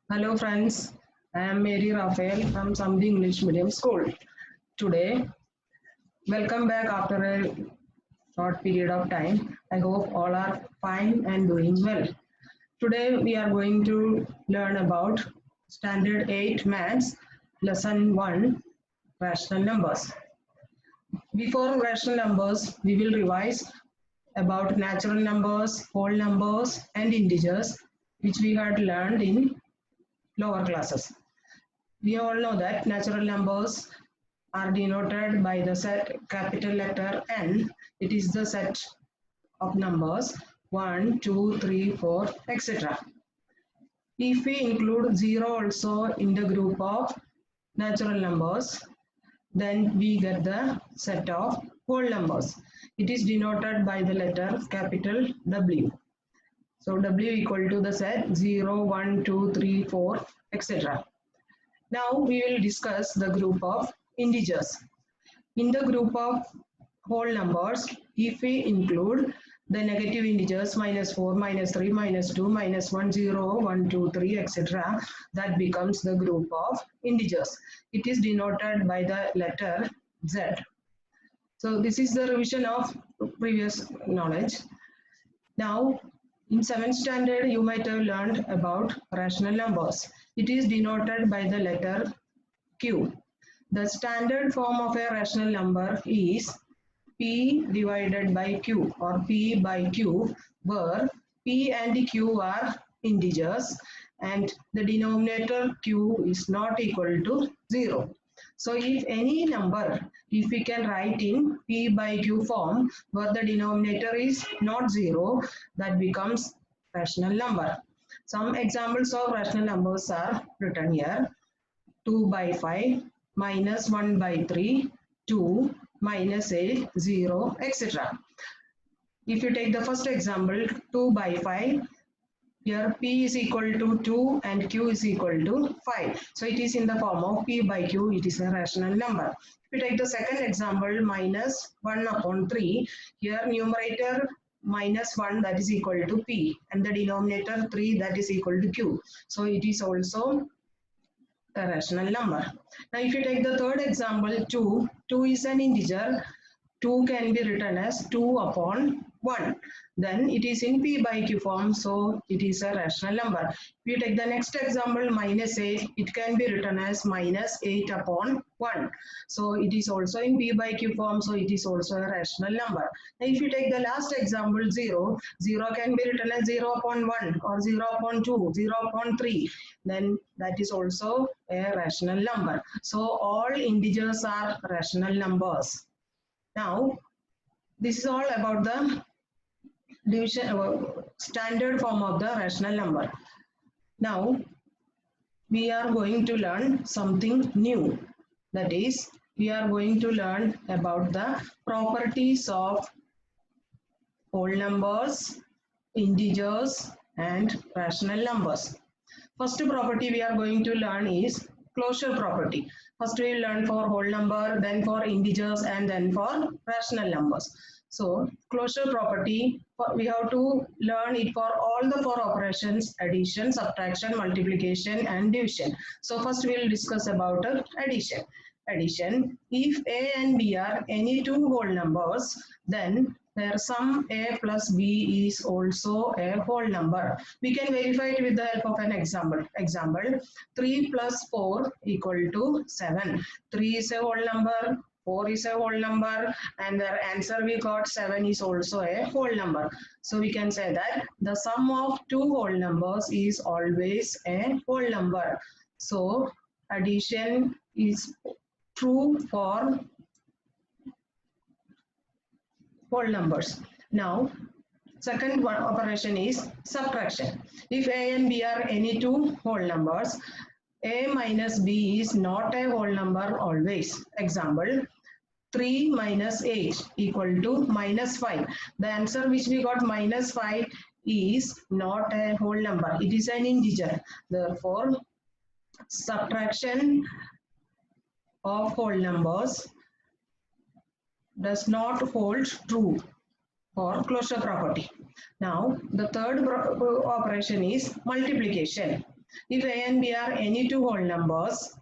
Hello friends, I am Mary Raphael from Samdi English Medium School. Today, welcome back after a short period of time. I hope all are fine and doing well. Today we are going to learn about Standard 8 Maths Lesson 1 Rational Numbers. Before rational numbers, we will revise about natural numbers, whole numbers and integers which we had learned in lower classes. We all know that natural numbers are denoted by the set capital letter N. It is the set of numbers 1, 2, 3, 4, etc. If we include 0 also in the group of natural numbers, then we get the set of whole numbers. It is denoted by the letter capital W. So W equal to the set 0, 1, 2, 3, 4, etc. Now we will discuss the group of integers. In the group of whole numbers, if we include the negative integers -4, -3, -2, -1, 0, 1, 2, 3, etc., that becomes the group of integers. It is denoted by the letter Z. So this is the revision of previous knowledge. Now, in 7th standard, you might have learned about rational numbers. It is denoted by the letter Q. The standard form of a rational number is P divided by Q or P by Q, where P and Q are integers and the denominator Q is not equal to 0. So if any number, if we can write in P by Q form where the denominator is not 0, that becomes rational number. Some examples of rational numbers are written here. 2 by 5, -1 by 3, 2, -8, 0, etc. If you take the first example, 2 by 5, here P is equal to 2 and Q is equal to 5. So it is in the form of P by Q, it is a rational number. If you take the second example, -1 upon 3, here numerator -1 that is equal to P and the denominator 3 that is equal to Q. So it is also a rational number. Now if you take the third example, 2 is an integer. 2 can be written as 2 upon 1. Then it is in P by Q form, so it is a rational number. If you take the next example, -8, it can be written as -8 upon 1. So it is also in P by Q form, so it is also a rational number. Now if you take the last example, 0, 0 can be written as 0 upon 1 or 0 upon 2, 0 upon 3. Then that is also a rational number. So all integers are rational numbers. Now, this is all about the division standard form of the rational number. Now, we are going to learn something new. That is, we are going to learn about the properties of whole numbers, integers, and rational numbers. First property we are going to learn is closure property. First we will learn for whole number, then for integers, and then for rational numbers. So closure property, we have to learn it for all the 4 operations: addition, subtraction, multiplication, and division. So first we will discuss about addition. Addition, if A and B are any 2 whole numbers, then their sum A plus B is also a whole number. We can verify it with the help of an example. Example, 3 plus 4 equal to 7. 3 is a whole number, 4 is a whole number, and the answer we got 7 is also a whole number. So we can say that the sum of 2 whole numbers is always a whole number. So addition is true for whole numbers. Now, second one operation is subtraction. If A and B are any 2 whole numbers, A minus B is not a whole number always. Example, 3 minus 8 equal to -5. The answer which we got -5 is not a whole number. It is an integer. Therefore, subtraction of whole numbers does not hold true for closure property. Now, the third operation is multiplication. If A and B are any two whole numbers,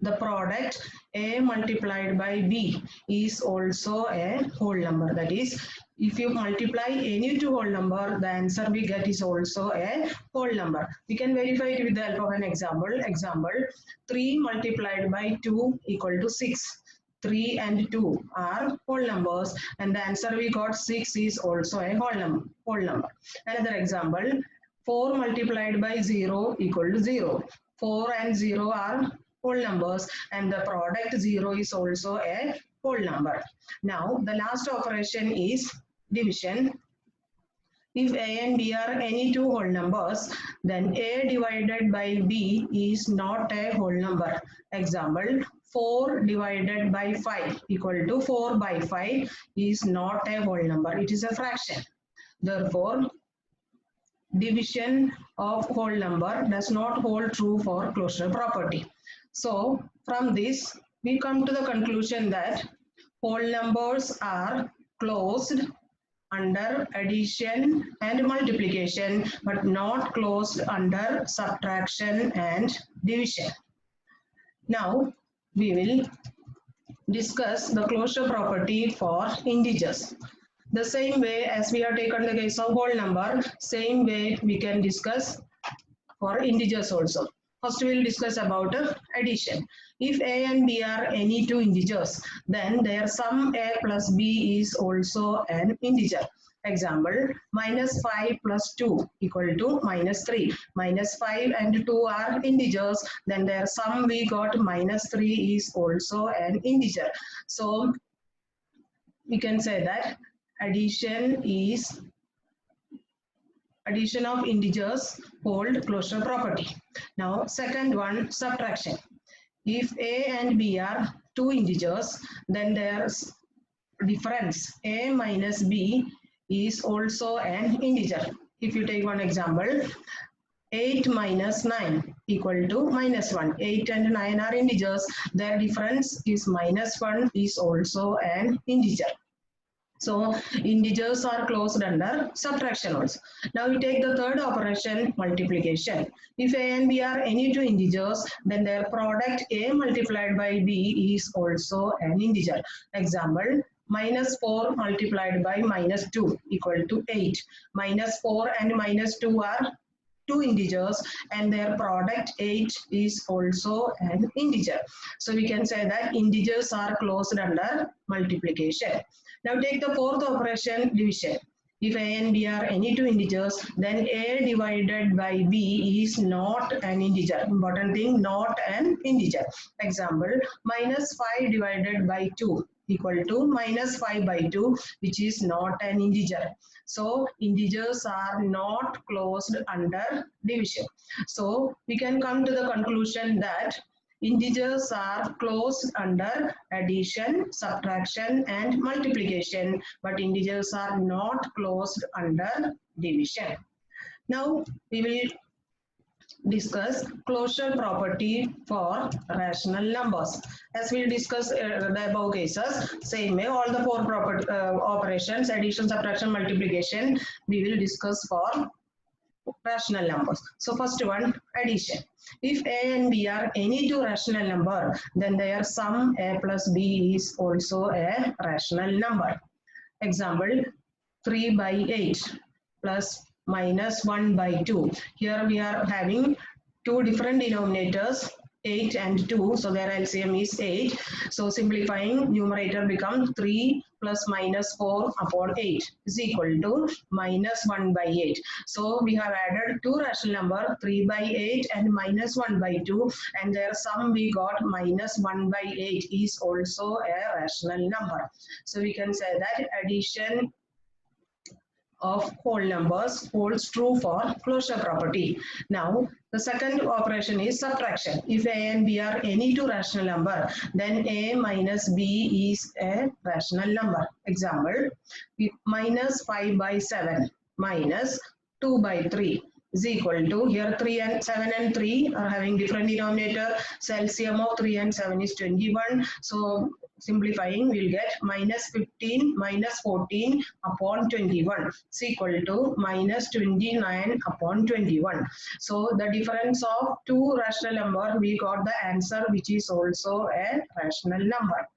the product A multiplied by B is also a whole number. That is, if you multiply any two whole number, the answer we get is also a whole number. We can verify it with the help of an example. Example, 3 multiplied by 2 equal to 6. 3 and 2 are whole numbers, and the answer we got 6 is also a whole number. Another example, 4 multiplied by 0 equal to 0. 4 and 0 are whole numbers, and the product 0 is also a whole number. Now the last operation is division. If A and B are any two whole numbers, then A divided by B is not a whole number. Example, 4 divided by 5 equal to 4 by 5 is not a whole number. It is a fraction. Therefore, division of whole number does not hold true for closure property. So from this, we come to the conclusion that whole numbers are closed under addition and multiplication, but not closed under subtraction and division. Now we will discuss the closure property for integers. The same way as we have taken the case of whole number, same way we can discuss for integers also. First we will discuss about addition. If A and B are any two integers, then their sum A plus B is also an integer. Example, minus 5 plus 2 equal to minus 3. Minus 5 and 2 are integers, then their sum we got minus 3 is also an integer. So we can say that addition of integers hold closure property. Now second one, subtraction. If A and B are two integers, then their difference A minus B is also an integer. If you take one example, 8 minus 9 equal to minus 1. 8 and 9 are integers. Their difference is minus 1 is also an integer. So integers are closed under subtraction also. Now we take the third operation, multiplication. If A and B are any two integers, then their product A multiplied by B is also an integer. Example, minus 4 multiplied by minus 2 equal to 8. Minus 4 and minus 2 are two integers, and their product 8 is also an integer. So we can say that integers are closed under multiplication. Now take the fourth operation, division. If A and B are any two integers, then A divided by B is not an integer. Important thing, not an integer. Example, minus 5 divided by 2 equal to minus 5 by 2, which is not an integer. So integers are not closed under division. So we can come to the conclusion that integers are closed under addition, subtraction, and multiplication, but integers are not closed under division. Now we will discuss closure property for rational numbers. As we discussed the above cases, same way all the four operations, addition, subtraction, multiplication, we will discuss for rational numbers. So first one, addition. If A and B are any two rational number, then their sum A plus B is also a rational number. Example, 3 by 8 plus minus 1 by 2. Here we are having two different denominators, 8 and 2, so their LCM is 8. So simplifying, numerator becomes 3 plus minus 4 upon 8 is equal to minus 1 by 8. So we have added two rational number, 3 by 8 and minus 1 by 2, and their sum we got minus 1 by 8 is also a rational number. So we can say that addition of whole numbers holds true for closure property. Now the second operation is subtraction. If A and B are any two rational number, then A minus B is a rational number. Example, minus 5 by 7 minus 2 by 3 is equal to, here 3 and 7 and 3 are having different denominator. So LCM of 3 and 7 is 21. So simplifying, we'll get minus 15 minus 14 upon 21 is equal to minus 29 upon 21. So the difference of two rational number, we got the answer which is also a rational number.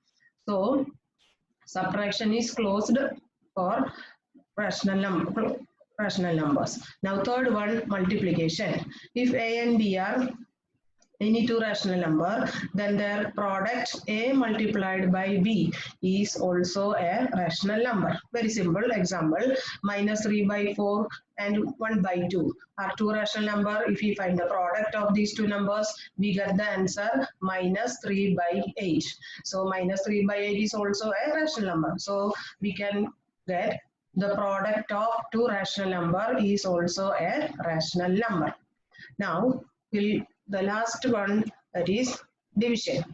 So subtraction is closed for rational numbers. Now third one, multiplication. If A and B are any two rational number, then their product A multiplied by B is also a rational number. Very simple example, minus 3 by 4 and 1 by 2 are two rational number. If we find the product of these two numbers, we get the answer minus 3 by 8. So minus 3 by 8 is also a rational number. So we can get the product of two rational number is also a rational number. Now the last one, that is division.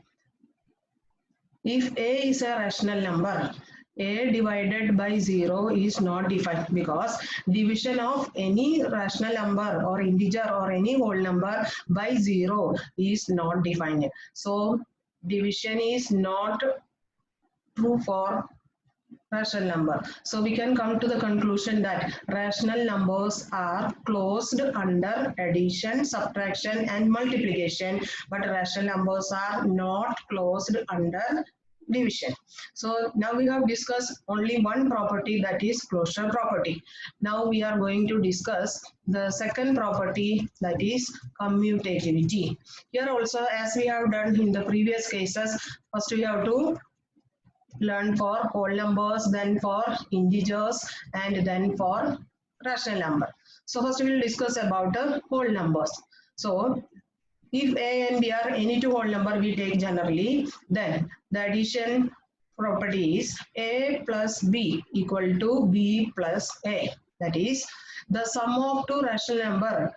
If A is a rational number, A divided by 0 is not defined, because division of any rational number or integer or any whole number by 0 is not defined. So division is not true for rational number. So we can come to the conclusion that rational numbers are closed under addition, subtraction and multiplication, but rational numbers are not closed under division. So now we have discussed only one property, that is closure property. Now we are going to discuss the second property, that is commutativity. Here also, as we have done in the previous cases, first we have to learn for whole numbers, then for integers, and then for rational number. So first we will discuss about the whole numbers. So if A and B are any two whole number we take generally, then the addition property is A plus B equal to B plus A. That is, the sum of two rational number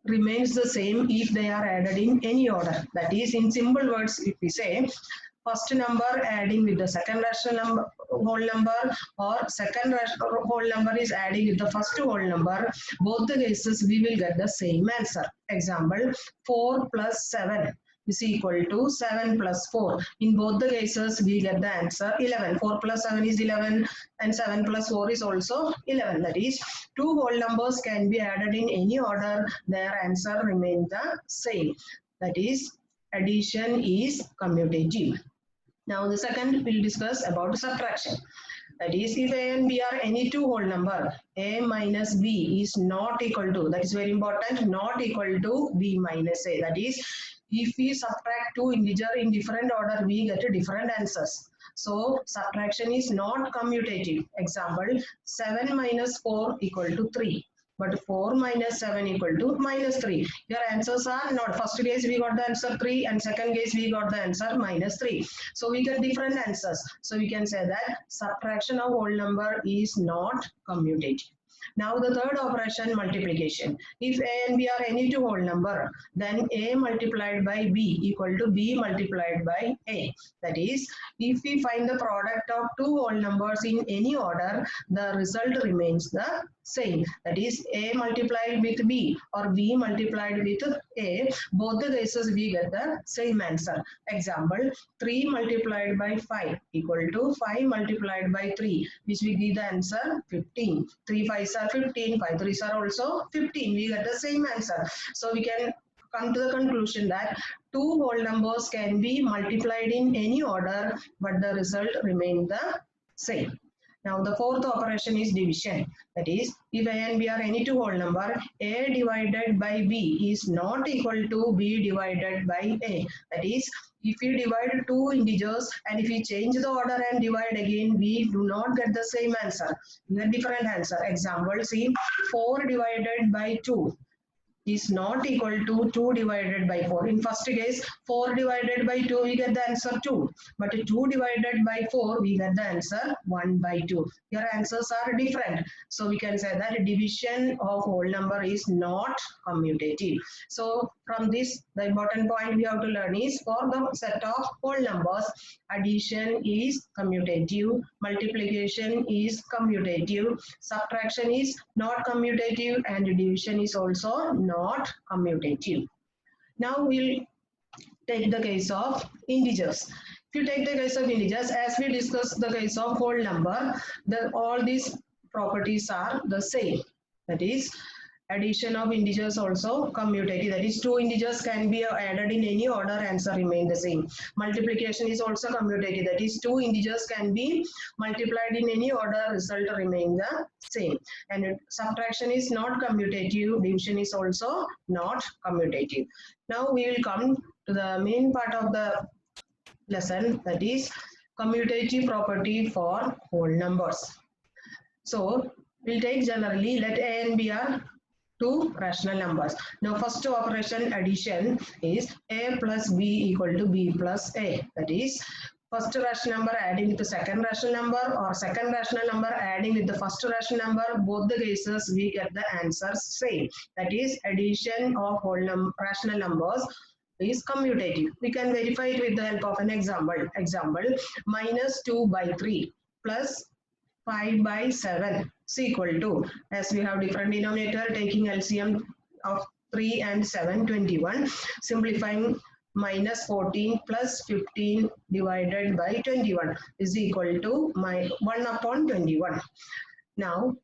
remains the same if they are added in any order. That is, in simple words, if we say first number adding with the second rational number whole number, or second whole number is adding with the first whole number, both the cases we will get the same answer. Example, 4 plus 7 is equal to 7 plus 4. In both the cases we get the answer 11. 4 plus 7 is 11 and 7 plus 4 is also 11. That is, two whole numbers can be added in any order, their answer remains the same. That is, addition is commutative. Now the second we'll discuss about subtraction. That is, if A and B are any two whole number, A minus B is not equal to, that is very important, not equal to B minus A. That is, if we subtract two integer in different order, we get different answers. So subtraction is not commutative. Example, 7 minus 4 equal to 3. But 4 minus 7 equal to minus 3. Your answers are not, first case we got the answer 3 and second case we got the answer minus 3. So we get different answers. So we can say that subtraction of whole number is not commutative. Now the third operation, multiplication. If A and B are any two whole number, then A multiplied by B equal to B multiplied by A. That is, if we find the product of two whole numbers in any order, the result remains the same. That is, A multiplied with B or B multiplied with A, both the cases we get the same answer. Example, 3 multiplied by 5 equal to 5 multiplied by 3, which we give the answer 15. 3 5s are 15, 5 3s are also 15. We get the same answer. So we can come to the conclusion that two whole numbers can be multiplied in any order, but the result remains the same. Now the fourth operation is division. That is, if A and B are any two whole number, A divided by B is not equal to B divided by A. That is, if we divide two integers and if we change the order and divide again, we do not get the same answer. We get different answer. Example, see, 4 divided by 2 is not equal to 2 divided by 4. In first case, 4 divided by 2, we get the answer 2. But 2 divided by 4, we get the answer 1 by 2. Your answers are different. So we can say that division of whole number is not commutative. So from this, the important point we have to learn is, for the set of whole numbers, addition is commutative, multiplication is commutative, subtraction is not commutative, and division is also not commutative. Now we'll take the case of integers. If you take the case of integers, as we discussed the case of whole number, all these properties are the same. That is, addition of integers also commutative. That is, two integers can be added in any order, answer remain the same. Multiplication is also commutative. That is, two integers can be multiplied in any order, result remain the same. And subtraction is not commutative. Division is also not commutative. Now we will come to the main part of the lesson, that is commutative property for whole numbers. So we'll take generally let A and B are two rational numbers. Now first operation addition is A plus B equal to B plus A. That is, first rational number adding with the second rational number, or second rational number adding with the first rational number. Both the cases we get the answer same. That is, addition of whole rational numbers is commutative. We can verify it with the help of an example. Example, minus 2 by 3 plus 5 by 7 is equal to, as we have different denominator, taking LCM of 3 and 7, 21. Simplifying, minus 14 plus 15 divided by 21 is equal to 1 upon 21. Now,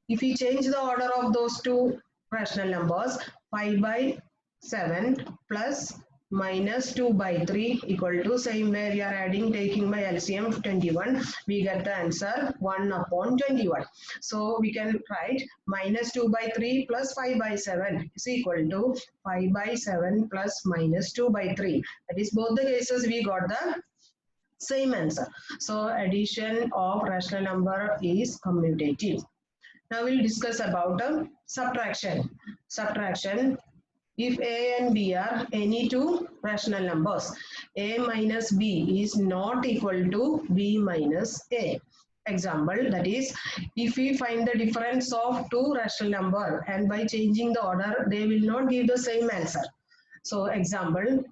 if we change the order of those two rational numbers, 5 by 7 plus minus 2 by 3 equal to, same way we are adding, taking by LCM 21, we get the answer 1 upon 21. So we can write minus 2 by 3 plus 5 by 7 is equal to 5 by 7 plus minus 2 by 3. That is, both the cases we got the same answer. So addition of rational number is commutative. Now we'll discuss about subtraction. Subtraction, if A and B are any two rational numbers, A minus B is not equal to B minus A. Example, that is, if we find the difference of two rational number and by changing the order, they will not give the same answer. So example,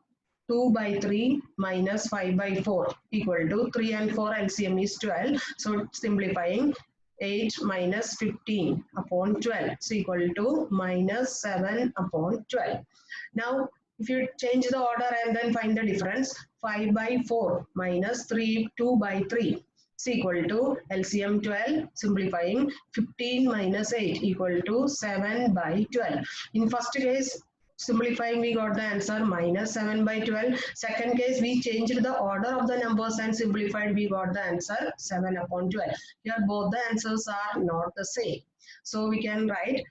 2 by 3 minus 5 by 4 equal to 3 and 4 LCM is 12. So simplifying, 8 minus 15 upon 12 is equal to minus 7 upon 12. Now, if you change the order and then find the difference, 5 by 4 minus 2 by 3 is equal to LCM 12. Simplifying, 15 minus 8 equal to 7 by 12. In first case, simplifying, we got the answer minus 7 by 12. Second case, we changed the order of the numbers and simplified, we got the answer 7 upon 12. Here both the answers are not the same. So we can write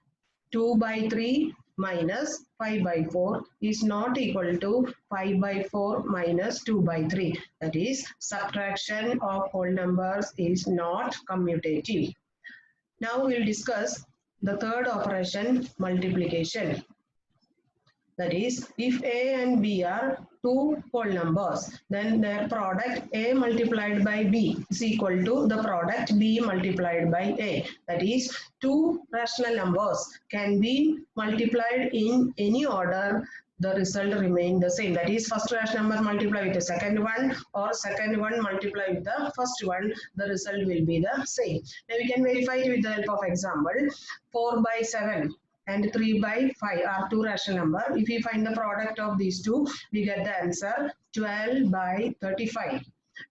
2 by 3 minus 5 by 4 is not equal to 5 by 4 minus 2 by 3. That is, subtraction of whole numbers is not commutative. Now we'll discuss the third operation, multiplication. That is, if A and B are two whole numbers, then their product A multiplied by B is equal to the product B multiplied by A. That is, two rational numbers can be multiplied in any order, the result remain the same. That is, first rational number multiplied with the second one, or second one multiplied with the first one, the result will be the same. Now we can verify it with the help of example. 4 by 7 and 3 by 5 are two rational number. If we find the product of these two, we get the answer 12 by 35.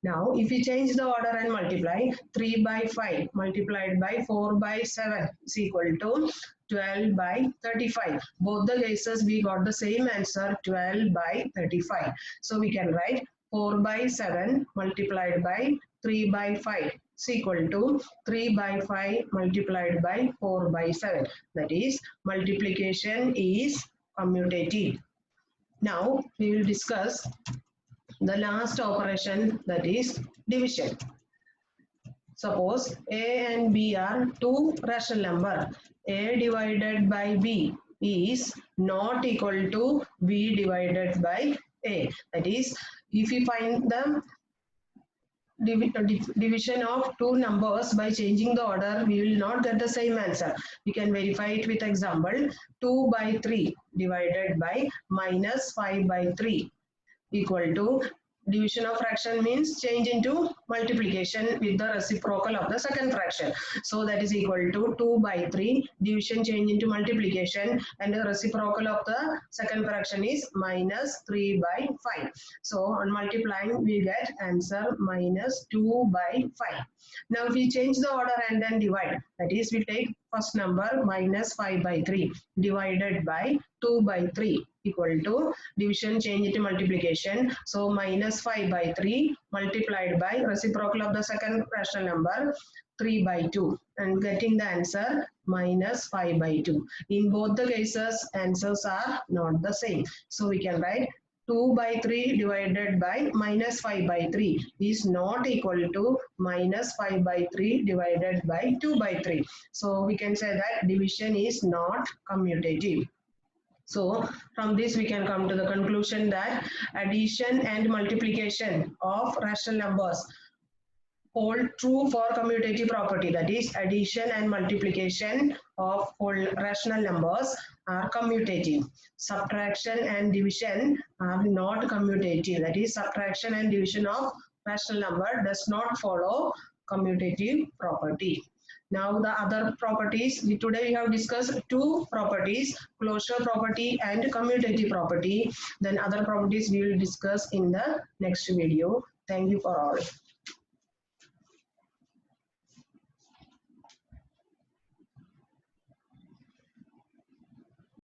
Now, if we change the order and multiply, 3 by 5 multiplied by 4 by 7 is equal to 12 by 35. Both the cases we got the same answer, 12 by 35. So we can write 4 by 7 multiplied by 3 by 5 is equal to 3 by 5 multiplied by 4 by 7. That is, multiplication is commutative. Now we will discuss the last operation, that is division. Suppose A and B are two rational number. A divided by B is not equal to B divided by A. That is, if we find the division of two numbers by changing the order, we will not get the same answer. We can verify it with example. 2 by 3 divided by minus 5 by 3 equal to Division of fraction means change into multiplication with the reciprocal of the second fraction. So that is equal to 2 by 3. Division change into multiplication, and the reciprocal of the second fraction is minus 3 by 5. So on multiplying we get answer minus 2 by 5. Now if we change the order and then divide, that is we take first number minus 5 by 3 divided by 2 by 3 equal to division change into multiplication. So minus 5 by 3 multiplied by reciprocal of the second rational number 3 by 2, and getting the answer minus 5 by 2. In both the cases answers are not the same. So we can write 2 by 3 divided by minus 5 by 3 is not equal to minus 5 by 3 divided by 2 by 3. So we can say that division is not commutative. So from this we can come to the conclusion that addition and multiplication of rational numbers hold true for commutative property. That is, addition and multiplication of whole rational numbers are commutative. Subtraction and division are not commutative. That is, subtraction and division of rational number does not follow commutative property. Now the other properties, today we have discussed two properties, closure property and commutative property. Then other properties we will discuss in the next video. Thank you for all.